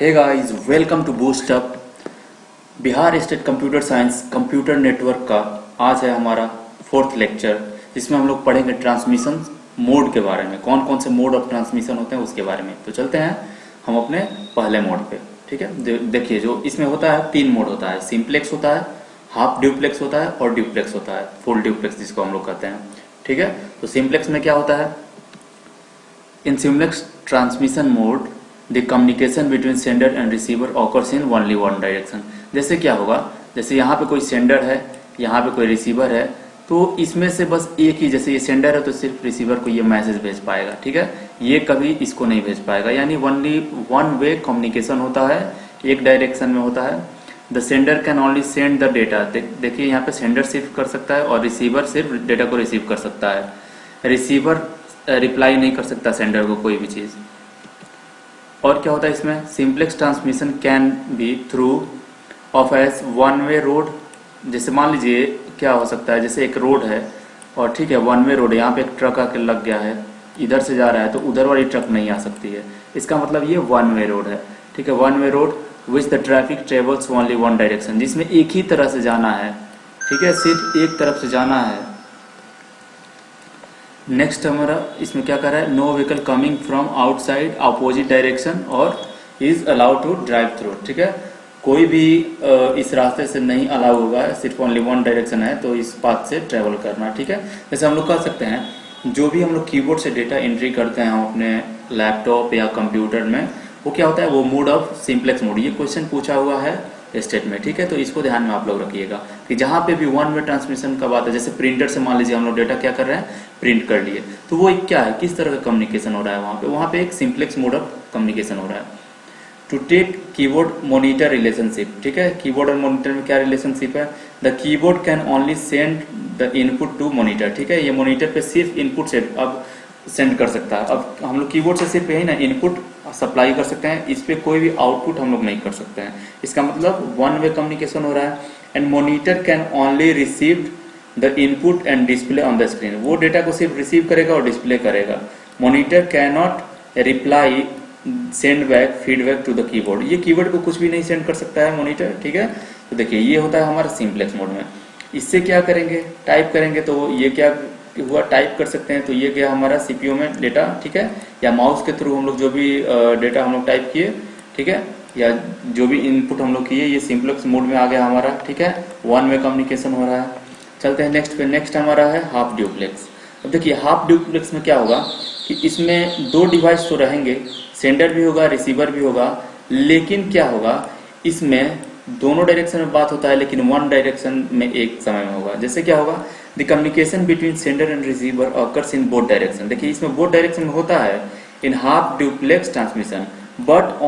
Hey guys, welcome to boost up. Bihar state computer science computer network का आज है हमारा फोर्थ लेक्चर, जिसमें हम लोग पढ़ेंगे ट्रांसमिशन मोड के बारे में। कौन कौन से मोड ऑफ ट्रांसमिशन होते हैं उसके बारे में। तो चलते हैं हम अपने पहले मोड पे। ठीक है, देखिए जो इसमें होता है तीन मोड होता है। सिंप्लेक्स होता है, हाफ ड्यूप्लेक्स होता है और ड्यूप्लेक्स होता है, फुल ड्यूप्लेक्स जिसको हम लोग कहते हैं। ठीक है, तो सिंप्लेक्स में क्या होता है? In simplex transmission mode, the communication between sender and receiver occurs in only one direction। जैसे क्या होगा, जैसे यहाँ पे कोई सेंडर है, यहाँ पे कोई रिसीवर है, तो इसमें से बस एक ही, जैसे ये सेंडर है तो सिर्फ रिसीवर को ये मैसेज भेज पाएगा। ठीक है, ये कभी इसको नहीं भेज पाएगा, यानी ओनली वन वे कम्युनिकेशन होता है, एक डायरेक्शन में होता है। The sender can only send the data. देखिए यहाँ पे सेंडर सिर्फ कर सकता है और रिसीवर सिर्फ डेटा को रिसीव कर सकता है। रिसीवर रिप्लाई नहीं कर सकता सेंडर को कोई भी चीज। और क्या होता है इसमें? Simplex transmission can be through of as one way road. जैसे मान लीजिए क्या हो सकता है, जैसे एक रोड है और ठीक है वन वे रोड है, यहाँ पे एक ट्रक आके लग गया है, इधर से जा रहा है तो उधर वाली ट्रक नहीं आ सकती है। इसका मतलब ये वन वे रोड है। ठीक है, one way road which the traffic travels only one direction, जिसमें एक ही तरह से जाना है। ठीक है, सिर्फ एक तरफ से जाना है। नेक्स्ट हमारा इसमें क्या कर रहा है? No vehicle coming from outside opposite direction और is allowed to drive through. ठीक है, कोई भी इस रास्ते से नहीं अलाउ होगा, सिर्फ ओनली वन डायरेक्शन है तो इस पाथ से ट्रेवल करना। ठीक है, जैसे हम लोग कह सकते हैं जो भी हम लोग कीबोर्ड से डेटा एंट्री करते हैं हम अपने लैपटॉप या कंप्यूटर में, वो क्या होता है? वो मोड ऑफ सिंप्लेक्स मोड। ये क्वेश्चन पूछा हुआ है स्टेट में। ठीक है, तो इसको ध्यान में आप लोग रखिएगा कि जहां पे भी वन वे ट्रांसमिशन का बात है, जैसे प्रिंटर से मान लीजिए हम लोग डेटा क्या कर रहे हैं, प्रिंट कर लिए, तो वो एक क्या है, किस तरह का कम्युनिकेशन हो रहा है वहां पे एक सिंप्लेक्स मोड ऑफ कम्युनिकेशन हो रहा है। To take keyboard monitor relationship. ठीक है, कीबोर्ड और मॉनिटर में क्या रिलेशनशिप है? The keyboard can only send the input to monitor. ठीक है, ये मॉनिटर पे सिर्फ इनपुट से अब सेंड कर सकता है। अब हम लोग कीबोर्ड से सिर्फ यही ना इनपुट सप्लाई कर सकते हैं, इस पे कोई भी आउटपुट हम लोग नहीं कर सकते हैं। इसका मतलब वन वे कम्युनिकेशन हो रहा है। And monitor can only receive the input and display on the screen. वो डेटा को सिर्फ रिसीव करेगा और डिस्प्ले करेगा। Monitor can not reply send back feedback to the keyboard. ये कीबोर्ड को कुछ भी नहीं सेंड कर सकता है मॉनिटर। ठीक है, तो देखिए ये होता है हमारा सिंप्लेक्स मोड में। इससे क्या करेंगे? टाइप करेंगे, तो ये क्या हुआ, टाइप कर सकते हैं, तो ये गया हमारा सीपीयू में डेटा। ठीक है, या माउस के थ्रू हम लोग जो भी डेटा हम लोग टाइप किए, ठीक है, या जो भी इनपुट हम लोग किए, ये सिंप्लेक्स मोड में आ गया हमारा। ठीक है, वन वे कम्युनिकेशन हो रहा है। चलते हैं नेक्स्ट पे। नेक्स्ट हमारा है हाफ ड्यूप्लेक्स। अब देखिए हाफ ड्यूप्लेक्स में क्या होगा कि इसमें दो डिवाइस तो रहेंगे, सेंडर भी होगा, रिसीवर भी होगा, लेकिन क्या होगा इसमें दोनों डायरेक्शन में बात होता है, लेकिन वन डायरेक्शन में एक समय में होगा। जैसे क्या होगा? The communication between sender and receiver occurs in both direction. देखिए इसमें बोथ डायरेक्शन में होता है in half duplex transmission, but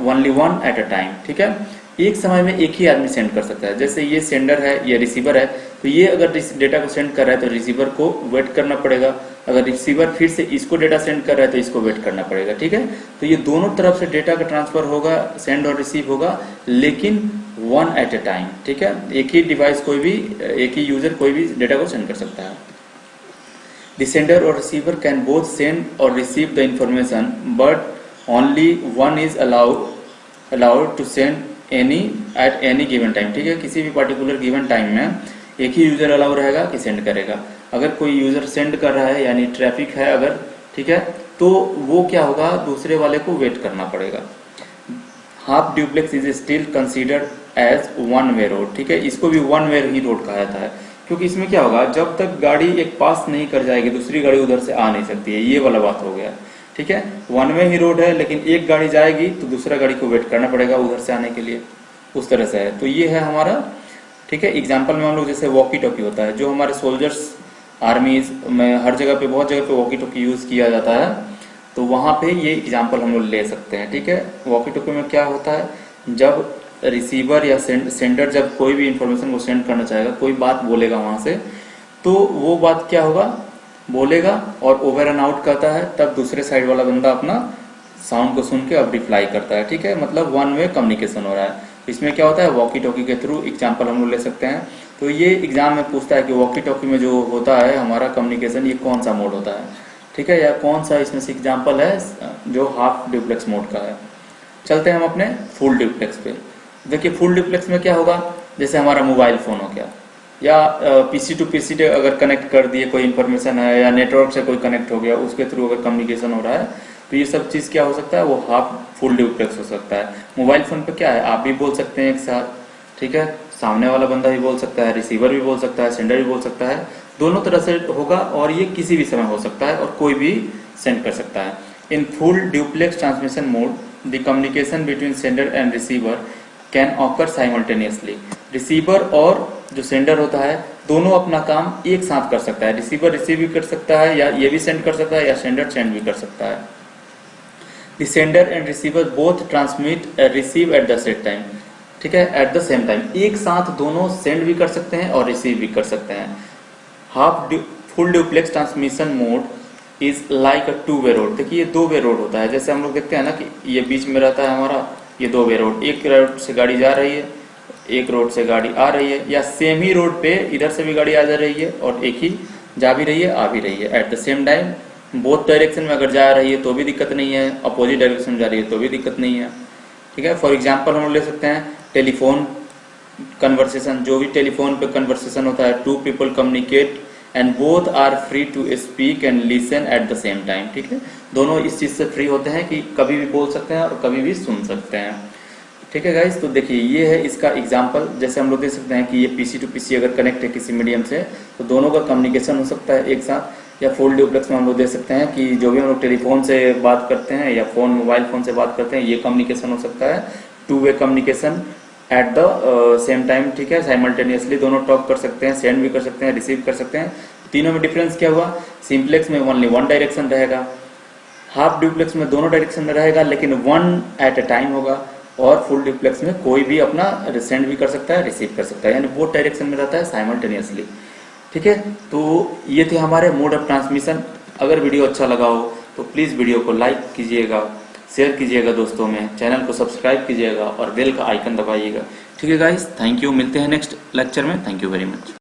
only one at a time. ठीक है, एक समय में एक ही आदमी सेंड कर सकता है। जैसे ये सेंडर है, ये रिसीवर है, तो ये अगर डेटा को सेंड कर रहा है तो रिसीवर को वेट करना पड़ेगा। अगर रिसीवर फिर से इसको डेटा सेंड कर रहा है तो इसको वेट करना पड़ेगा। ठीक है, तो ये दोनों तरफ से डेटा का ट्रांसफर होगा, सेंड और रिसीव होगा, लेकिन वन एट अ टाइम। ठीक है, एक ही डिवाइस कोई भी, एक ही यूजर कोई भी डेटा को सेंड कर सकता है। द सेंडर और रिसीवर कैन बोथ सेंड और receive the information, but only one is allowed to send any at any given time. ठीक है, किसी भी पर्टिकुलर गिवन टाइम में एक ही यूजर अलाउ रहेगा कि सेंड करेगा। अगर कोई यूजर सेंड कर रहा है, यानी ट्रैफिक है अगर, ठीक है, तो वो क्या होगा, दूसरे वाले को वेट करना पड़ेगा। Half duplex is still considered as one way road. ठीक है, इसको भी वन वे ही रोड कहा जाता है, क्योंकि इसमें क्या होगा, जब तक गाड़ी एक पास नहीं कर जाएगी दूसरी गाड़ी उधर से आ नहीं सकती है। ये वाला बात हो गया। ठीक है, वन वे ही रोड है, लेकिन एक गाड़ी जाएगी तो दूसरा गाड़ी को वेट करना पड़ेगा उधर से आने के लिए, उस तरह से है। तो ये है हमारा। ठीक है, एग्जाम्पल में हम लोग जैसे वॉकी टॉकी होता है, जो हमारे सोल्जर्स आर्मीज में हर जगह पे, बहुत जगह पे वॉकी टॉकी यूज किया जाता है, तो वहां पे ये एग्जाम्पल हम लोग ले सकते हैं। ठीक है, वॉकी टॉकी में क्या होता है, जब रिसीवर या सेंडर जब कोई भी इंफॉर्मेशन को सेंड करना चाहेगा, कोई बात बोलेगा वहां से, तो वो बात क्या होगा, बोलेगा और ओवर एंड आउट करता है, तब दूसरे साइड वाला बंदा अपना साउंड को सुन के अब रिप्लाई करता है। ठीक है, मतलब वन वे कम्युनिकेशन हो रहा है। इसमें क्या होता है, वॉकी टॉकी के थ्रू एग्जाम्पल हम लोग ले सकते हैं। तो ये एग्जाम में पूछता है कि वॉकी टॉकी में जो होता है हमारा कम्युनिकेशन, ये कौन सा मोड होता है। ठीक है, या कौन सा इसमें से एग्जाम्पल है जो हाफ ड्यूप्लेक्स मोड का है। चलते हैं हम अपने फुल डुप्लेक्स पे। देखिए फुल डुप्लेक्स में क्या होगा, जैसे हमारा मोबाइल फ़ोन हो गया या पीसी टू पीसी अगर कनेक्ट कर दिए, कोई इन्फॉर्मेशन है या नेटवर्क से कोई कनेक्ट हो गया, उसके थ्रू अगर कम्युनिकेशन हो रहा है, तो ये सब चीज़ क्या हो सकता है, वो हाफ फुल डुप्लेक्स हो सकता है। मोबाइल फ़ोन पे क्या है, आप भी बोल सकते हैं एक साथ, ठीक है, सामने वाला बंदा भी बोल सकता है, रिसीवर भी बोल सकता है, सेंडर भी बोल सकता है, दोनों तरह से होगा और ये किसी भी समय हो सकता है और कोई भी सेंड कर सकता है। In full duplex transmission mode the communication between sender and receiver can occur simultaneously. Receiver और जो सेंडर होता है दोनों अपना काम एक साथ कर सकता है। रिसीवर रिसीव भी कर सकता है या ये भी सेंड कर सकता है या सेंडर सेंड भी कर सकता है। The sender and receiver both transmit receive at the same time, ठीक है, एट द सेम टाइम, एक साथ दोनों सेंड भी कर सकते हैं और रिसीव भी कर सकते हैं। Half full duplex transmission mode is like a two way road. देखिए ये दो वे रोड होता है, जैसे हम लोग देखते हैं ना कि ये बीच में रहता है हमारा, ये दो वे रोड, एक रोड से गाड़ी जा रही है, एक रोड से गाड़ी आ रही है, या सेम ही रोड पे इधर से भी गाड़ी आ जा रही है और एक ही जा भी रही है आ भी रही है eight the same time. Both direction में अगर जा रही है तो भी दिक्कत नहीं है, अपोजिट डायरेक्शन में जा रही है तो भी दिक्कत नहीं है, ठीक है। फॉर एग्जाम्पल हम ले सकते हैं टेलीफोन कन्वर्सेशन, जो भी टेलीफोन पे कन्वर्सेशन होता है, two people communicate and both are free to speak and listen at the same time, ठीक है, दोनों इस चीज़ से फ्री होते हैं कि कभी भी बोल सकते हैं और कभी भी सुन सकते हैं, ठीक है गाइस। तो देखिए ये है इसका एग्जांपल, जैसे हम लोग देख सकते हैं कि ये पीसी टू पीसी अगर कनेक्ट है किसी मीडियम से तो दोनों का कम्युनिकेशन हो सकता है एक साथ। या फुल डुप्लेक्स में हम लोग देख सकते हैं कि जो भी हम लोग टेलीफोन से बात करते हैं या फोन मोबाइल फोन से बात करते हैं, ये कम्युनिकेशन हो सकता है, two way communication at the same time, ठीक है, साइमल्टेनियसली दोनों टॉक कर सकते हैं, सेंड भी कर सकते हैं, रिसीव कर सकते हैं। तीनों में डिफरेंस क्या हुआ, सिंप्लेक्स में ओनली वन डायरेक्शन रहेगा, हाफ डुप्लेक्स में दोनों डायरेक्शन में रहेगा लेकिन वन एट ए टाइम होगा, और फुल डुप्लेक्स में कोई भी अपना सेंड भी कर सकता है, रिसीव कर सकता है, यानी बोथ डायरेक्शन में रहता है साइमल्टेनियसली, ठीक है। तो ये थे हमारे मोड ऑफ ट्रांसमिशन। अगर वीडियो अच्छा लगा हो तो प्लीज़ वीडियो को लाइक कीजिएगा, शेयर कीजिएगा दोस्तों में, चैनल को सब्सक्राइब कीजिएगा और बेल का आइकन दबाइएगा, ठीक है गाइस। थैंक यू, मिलते हैं नेक्स्ट लेक्चर में, थैंक यू वेरी मच।